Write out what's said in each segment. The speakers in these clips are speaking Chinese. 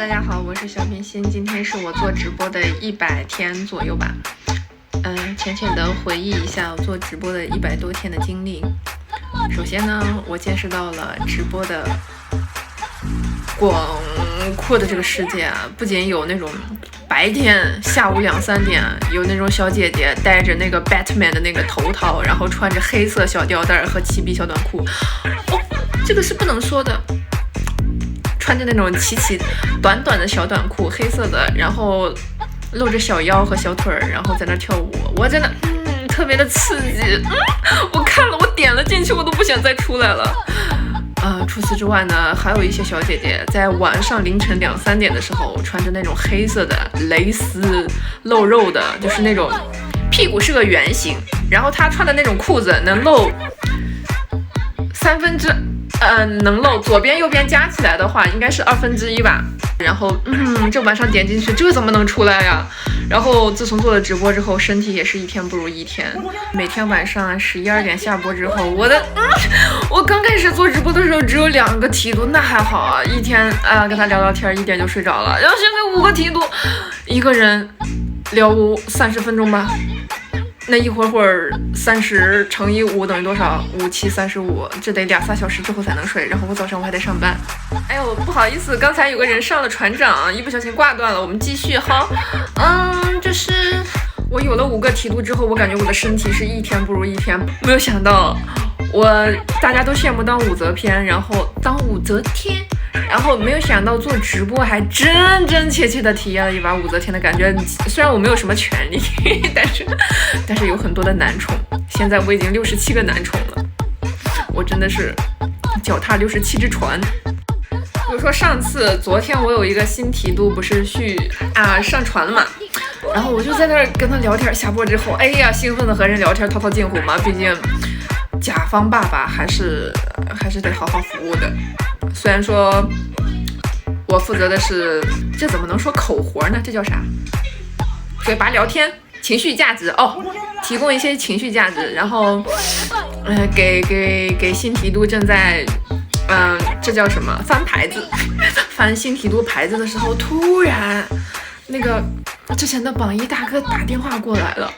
大家好，我是小明星，今天是我做直播的100天左右吧。浅浅的回忆一下我做直播的100多天的经历。首先呢，我见识到了直播的广阔的这个世界啊，不仅有那种白天下午2、3点有那种小姐姐戴着那个 Batman 的那个头套，然后穿着黑色小吊带和齐臂小短裤，哦，这个是不能说的。穿着那种短短的小短裤，黑色的，然后露着小腰和小腿儿，然后在那跳舞，我真的特别的刺激，我看了，我点了进去，我都不想再出来了。除此之外呢，还有一些小姐姐在晚上凌晨2、3点的时候，穿着那种黑色的蕾丝露肉的，就是那种屁股是个圆形，然后她穿的那种裤子能露能露左边右边加起来的话，应该是1/2吧。然后这晚上点进去，这怎么能出来呀？然后自从做了直播之后，身体也是一天不如一天。每天晚上11、12点下播之后，我刚开始做直播的时候只有2个梯度，那还好啊，一天跟他聊聊天，1点就睡着了。然后现在5个梯度，一个人聊30分钟吧。那一会儿30乘以5等于多少？5、7、35，这得2、3小时之后才能睡。然后我早上我还得上班。哎呦，不好意思，刚才有个人上了船长，一不小心挂断了。我们继续哈。就是我有了5个梯度之后，我感觉我的身体是一天不如一天。没有想到，大家都羡慕当武则天，然后当武则天。然后没有想到做直播还真真切切的体验了一把武则天的感觉。虽然我没有什么权利，但是有很多的男宠。现在我已经67个男宠了，我真的是脚踏67只船。比如说昨天我有一个新梯度，不是去上船了嘛，然后我就在那儿跟他聊天。下播之后，哎呀，兴奋的和人聊天，套近乎嘛，毕竟甲方爸爸还是得好好服务的。虽然说我负责的是，这怎么能说口活呢？这叫啥？嘴巴聊天，情绪价值提供一些情绪价值，然后给新提督正在这叫什么？翻牌子，翻新提督牌子的时候，突然那个之前的榜一大哥打电话过来了。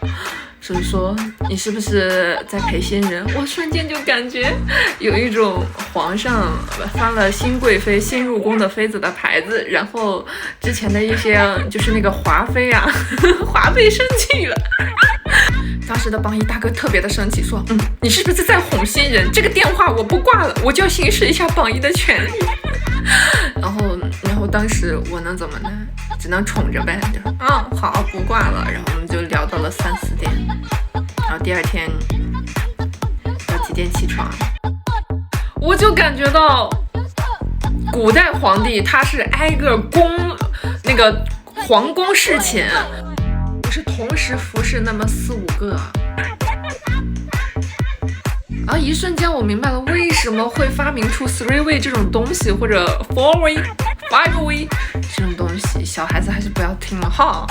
所以说你是不是在陪新人？我瞬间就感觉有一种皇上翻了新贵妃新入宫的妃子的牌子，然后之前的一些就是那个华妃华妃生气了。当时的榜一大哥特别的生气，说你是不是在哄新人？这个电话我不挂了，我就要行使一下榜一的权利。然后当时我能怎么呢？只能宠着呗，就好，不挂了。然后我们就聊到了3、4点，然后第2天要几点起床？我就感觉到古代皇帝他是挨个那个皇宫侍寝，我是同时服侍那么4、5个。然后一瞬间我明白了为什么会发明出 3-way 这种东西，或者 4-way、5-way 这种东西，小孩子还是不要听了哈。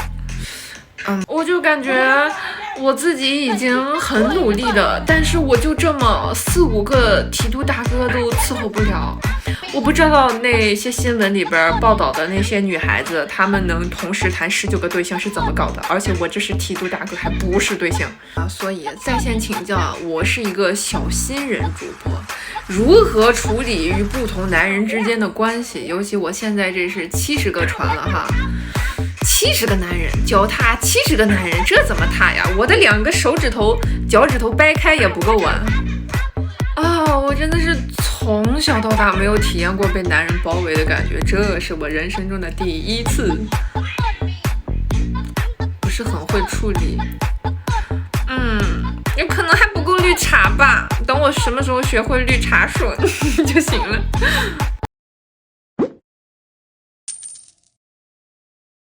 我就感觉我自己已经很努力的，但是我就这么4、5个提督大哥都伺候不了。我不知道那些新闻里边报道的那些女孩子，她们能同时谈19个对象是怎么搞的？而且我这是提督大哥，还不是对象所以在线请教，我是一个小新人主播，如何处理与不同男人之间的关系？尤其我现在这是70个船了哈。70个男人，脚踏70个男人，这怎么踏呀？我的2个脚趾头掰开也不够啊！我真的是从小到大没有体验过被男人包围的感觉，这是我人生中的第1次，不是很会处理。有可能还不够绿茶吧，等我什么时候学会绿茶水就行了。